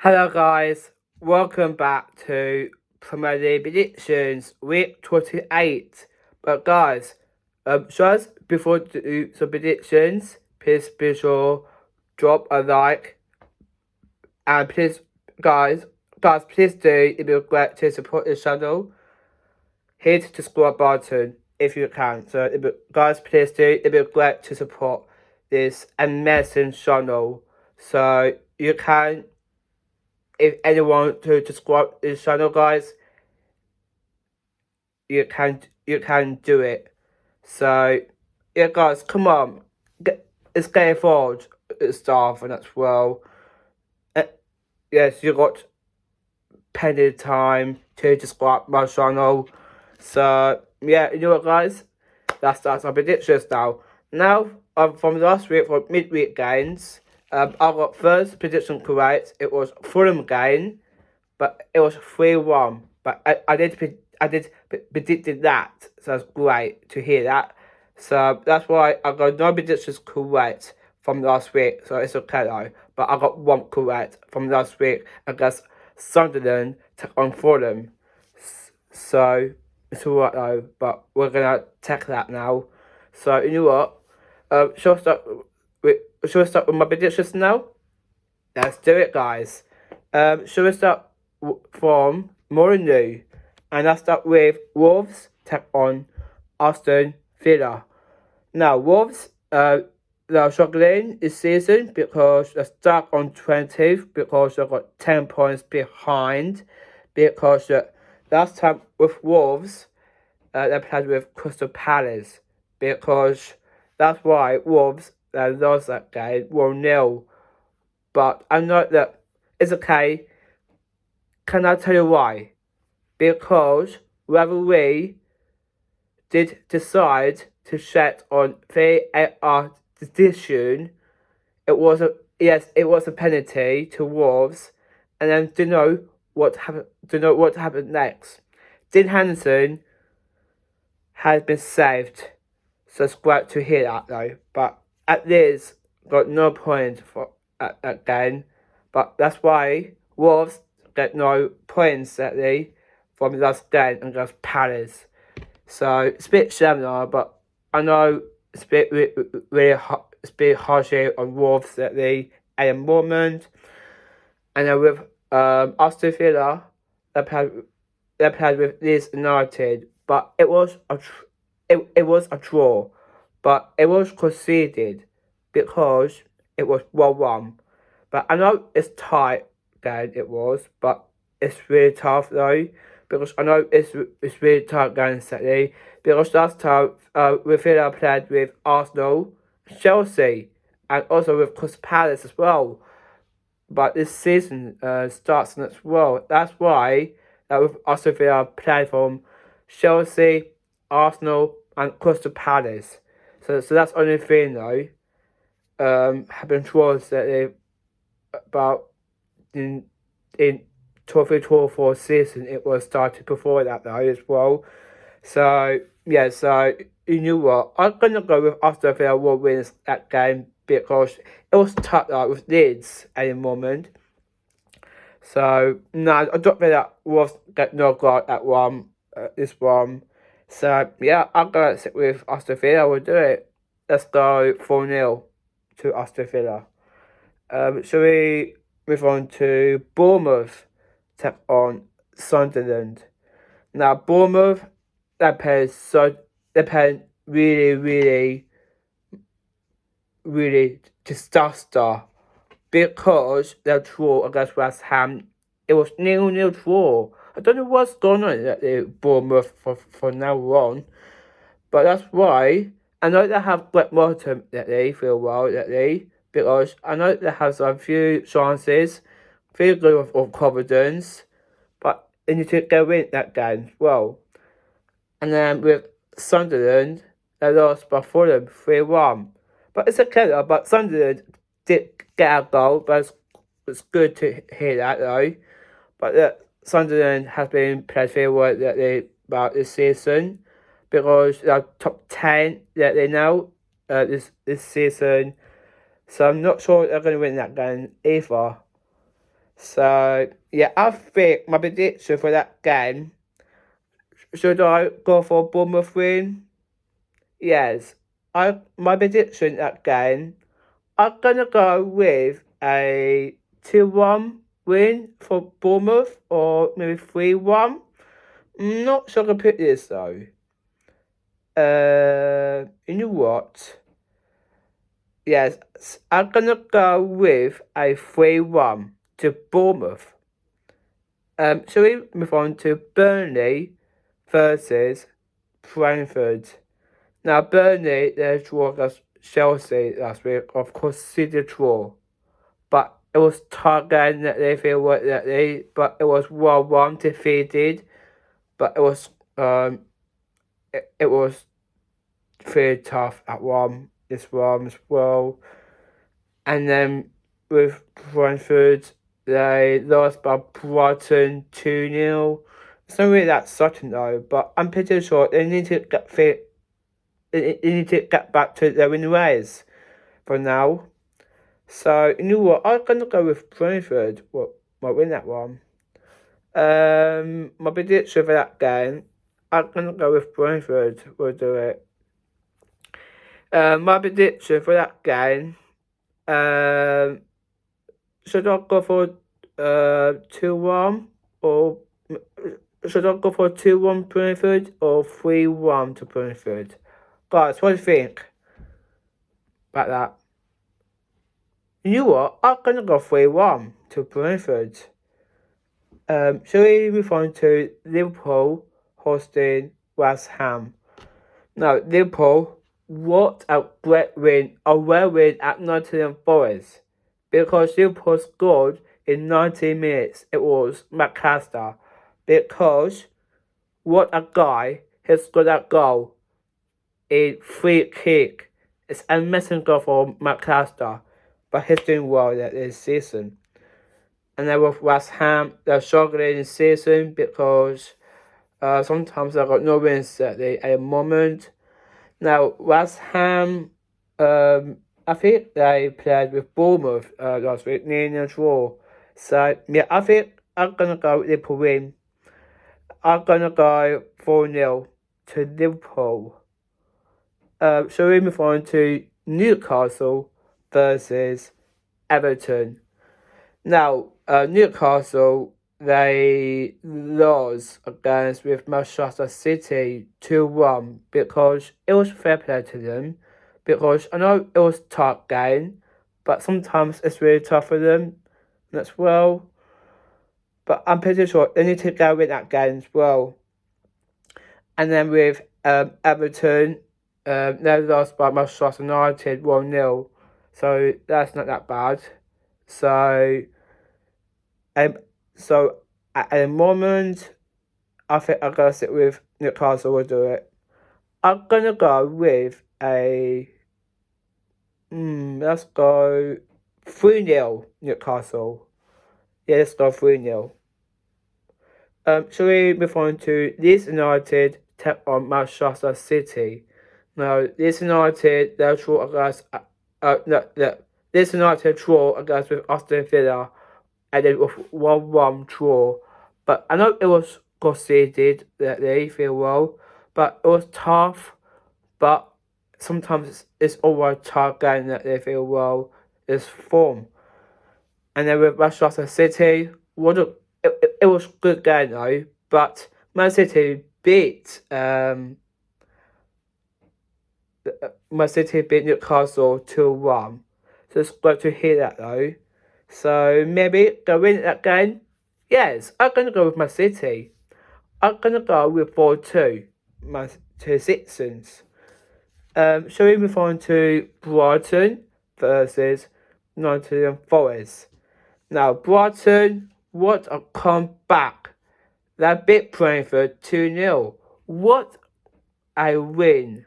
Hello guys, welcome back to Premier League Predictions Week 28. But guys, just before to do some predictions, please be sure drop a like and please please do if you're glad to support the channel, hit the subscribe button if you can. So guys please do if you're glad to support this amazing channel. So you can, if anyone to subscribe this channel, guys, you can do it. So yeah, guys, come on, let's get involved stuff and as well. Uh, yes, you got plenty of time to subscribe my channel. So yeah, you know what, guys, that's our predictions now. Now, from last week for midweek games, I got first prediction correct. It was Fulham game, but it was 3-1. But I did predicted that, so it's great to hear that. So that's why I got no predictions correct from last week, so it's okay though. But I got one correct from last week against Sunderland took on Fulham. So it's alright though, but we're gonna take that now. So you know what? Shall we start with my predictions now? Let's do it, guys. Shall we start from Molineux? And let's start with Wolves take on Aston Villa. Now, Wolves, they're struggling this season because they're stuck on 20th because they've got 10 points behind. Because last time with Wolves, they played with Crystal Palace. Because that's why Wolves lost that game 1-0. But I know that it's okay. Can I tell you why? Because referee did decide to set on VAR decision. It was a penalty to Wolves, and then to know what happened next. Dean Henderson has been saved, so it's great to hear that though. But at least got no point for that game. But that's why Wolves get no points sadly from last game against Palace. So it's a bit similar, but I know it's a bit it's a bit harsher on Wolves sadly at the moment. And then with Aston Villa, they played with Leeds United, but it was a draw, but it was conceded because it was 1-1. But I know it's tight game it was, but it's really tough though, because I know it's really tight game Saturday, because last time we Villa played with Arsenal, Chelsea, and also with Crystal Palace as well. But this season starts as well. That's why with Aston Villa played from Chelsea, Arsenal, and Crystal Palace. So that's the only thing though. Happened towards that about in 23-24 season it was started before that though as well. So yeah, so you know what? I'm gonna go with Aston Villa will win that game because it was tough with Leeds at the moment. So no, I don't think that was get no goal at one this one. So yeah, I'm gonna stick with Aston Villa. We'll do it. Let's go 4-0 to Aston Villa. Shall we move on to Bournemouth take on Sunderland? Now Bournemouth, they play really disaster because their draw against West Ham, it was 0-0 draw. I don't know what's going on at the Bournemouth for now on, but that's why I know they have Brett Morton that they feel well that they, because I know they have a few chances, feel good of confidence, but they need to go win that game as well. And then with Sunderland, they lost by Fulham 3-1. But it's okay though, but Sunderland did get a goal, but it's good to hear that though. But Sunderland has been played very well about this season, because they're top 10 that they know this season. So I'm not sure they're going to win that game either. So, yeah, I think my prediction for that game, should I go for Bournemouth win? Yes. My prediction that game, I'm gonna go with a 2-1 win for Bournemouth or maybe 3-1. I'm not sure I can pick this though. You know what? Yes, I'm gonna go with a 3-1 to Bournemouth. Shall we move on to Burnley versus Brentford? Now, Burnley, they drew against Chelsea last week, of course, City draw. But it was tight game that they feel what that they, but it was 1-1 defeated. But it was very tough at this one as well. And then with Brentford, they lost by Brighton 2-0. It's not really that certain though, but I'm pretty sure they need to get fit. They need to get back to their winning ways for now. So you know what? I'm gonna go with Brentford. What might win that one? My prediction for that game, I'm gonna go with Brentford. We'll do it. My prediction for that game. Should I go for 2-1 or should I go for 2-1 Brentford or 3-1 to Brentford? Guys, what do you think about that? You know what? I'm gonna go 3-1 to Brentford. Shall we move on to Liverpool hosting West Ham? Now, Liverpool, what a great win, a well win at Nottingham Forest. Because Liverpool scored in 90 minutes, it was McAllister. Because what a guy, he scored that goal in free kick. It's an amazing goal for McAllister, but he's doing well this season. And then with West Ham, they're struggling this season because sometimes they've got no wins at the moment. Now, West Ham, I think they played with Bournemouth last week, near a draw. So, yeah, I think I'm going to go with Liverpool win. I'm going to go 4-0 to Liverpool. Shall we move on to Newcastle versus Everton? Now, Newcastle, they lost against with Manchester City 2-1 because it was fair play to them. Because I know it was a tough game, but sometimes it's really tough for them as well. But I'm pretty sure they need to go with that game as well. And then with Everton, they lost by Manchester United 1-0. So that's not that bad. So at the moment, I think I'm gonna sit with Newcastle will do it. I'm gonna go with a let's go 3-0 Newcastle. Yeah, let's go 3-0. Shall we move on to Leeds United take on Manchester City? Now, Leeds United they'll draw against Leeds United draw against with Aston Villa and then with 1-1 draw. But I know it was conceded that they feel well, but it was tough. But sometimes it's always tough game that they feel well is form. And then with Manchester City, it was a good game though, but Man City beat Man City beat Newcastle 2-1. So it's great to hear that though. So maybe go win that game? Yes, I'm gonna go with Man City. I'm gonna go with 4-2. To Citizens. Shall we move on to Brighton versus Nottingham Forest? Now, Brighton, what a comeback. They beat Brentford 2-0. What a win.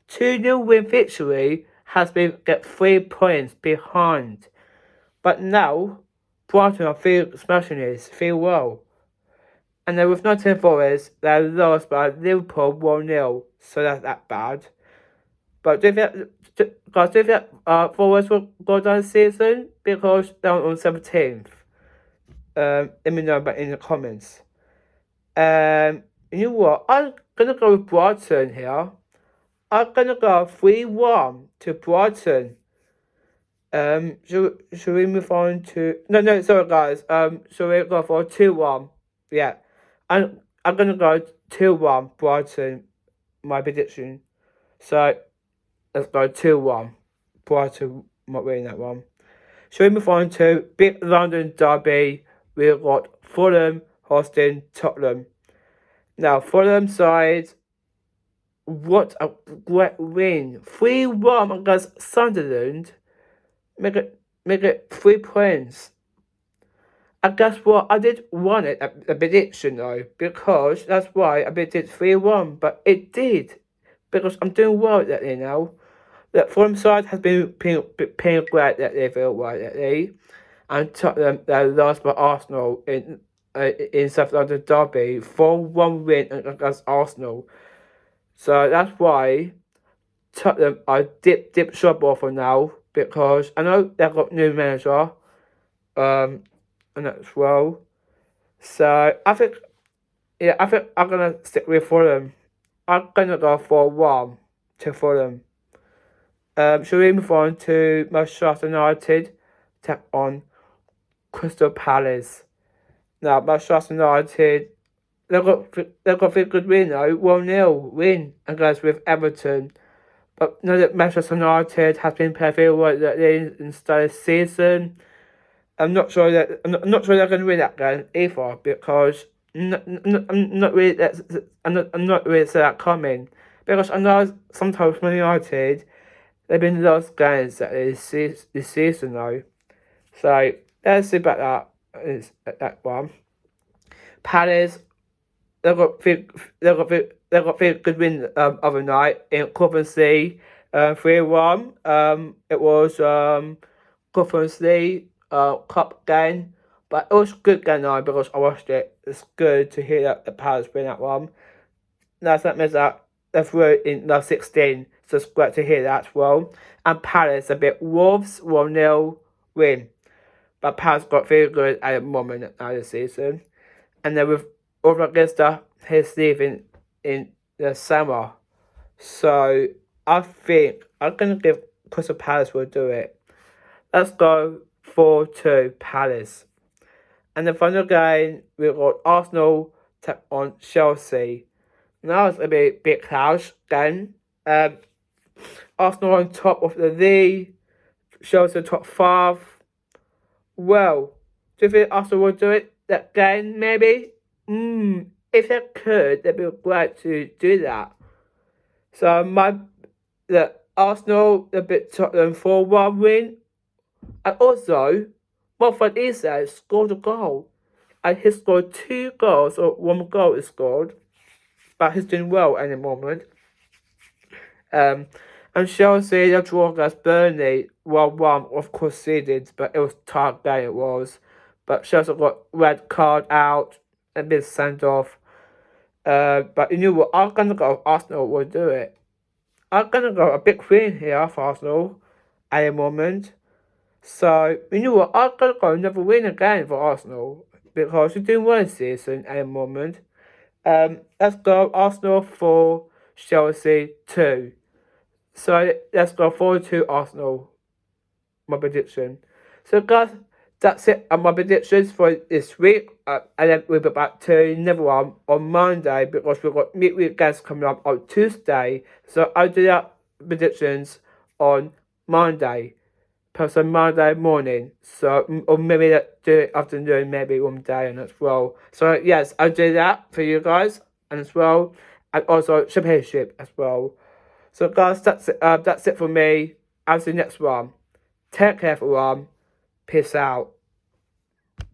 2-0 win victory has been get 3 points behind. But now, Brighton are smashing this, feel well. And then with Nottingham Forest, they lost by Liverpool 1-0, so that's that bad. But do you think Forest will go down the season? Because they're on 17th. let me know about in the comments. You know what? I'm gonna go with Brighton here. I'm gonna go 3-1 to Brighton. Should we move on to no, sorry guys. Should we go for 2-1? Yeah. I'm gonna go 2-1 Brighton, my prediction. So let's go 2-1. Brighton might win that one. Should we move on to Big London Derby? We've got Fulham hosting Tottenham. Now, Fulham side, what a great win. 3-1 against Sunderland. Make it 3 points. And guess what? I did want it at the prediction though, because that's why I predicted 3-1, but it did. Because I'm doing well lately now. The Fulham side has been playing great lately, feel right lately. And Tottenham, they lost by Arsenal in South London Derby, 4-1 win against Arsenal. So that's why Tottenham are dip trouble for now, because I know they've got new manager, and as well. So I think I'm gonna stick with Fulham. I'm gonna go for 1 to Fulham. Should we move on to Manchester United take on Crystal Palace? Now, Manchester United, they've got a good win though, 1-0 win against with Everton. But now that Manchester United has been playing very well in the start of the season, I'm not sure they're going to win that game either, because I'm not really seeing that coming, because I know sometimes Man United, they've been lost games this season though. So let's see about that one. Palace, they've got very good win other night in Coventry, 3-1. It was Coventry cup game, but it was a good game now because I watched it. It's good to hear that the Palace win that one. Now that means that they're through in the 16, so it's great to hear that as well. And Palace a bit Wolves 1-0 win, but Palace got very good at the moment now this season. And then with Augusta, he's leaving in the summer. So I think I'm going to give Crystal Palace will do it. Let's go 4-2 Palace. And the final game, we've got Arsenal take on Chelsea. Now it's a bit close game. Arsenal on top of the league. Chelsea top 5. Well, do you think Arsenal will do it? That game, maybe? If they could, they'd be glad to do that. So the Arsenal, a bit Tottenham 4-1 win. And also, Wilfred Issa scored a goal. And he scored 2 goals, or 1 goal is scored. But he's doing well at the moment. And Chelsea, the draw against Burnley, 1-1, of course, seeded, but it was a tight game, it was. But Chelsea got red card out, a bit sent off. But you know what? I'm gonna go. Arsenal will do it. I'm gonna go a big win here for Arsenal at the moment. So you know what? I'm gonna go another win again for Arsenal because we're doing well this season at the moment. Let's go Arsenal 4, Chelsea 2. So let's go 4-2 Arsenal. My prediction. So guys, that's it on my predictions for this week. And then we'll be back to another one on Monday because we've got midweek guests coming up on Tuesday. So I'll do that predictions on Monday. Perhaps on Monday morning. So, or maybe do it afternoon, maybe one day and as well. So yes, I'll do that for you guys and as well. And also championship as well. So guys, that's it for me. I'll see you next one. Take care everyone. Peace out.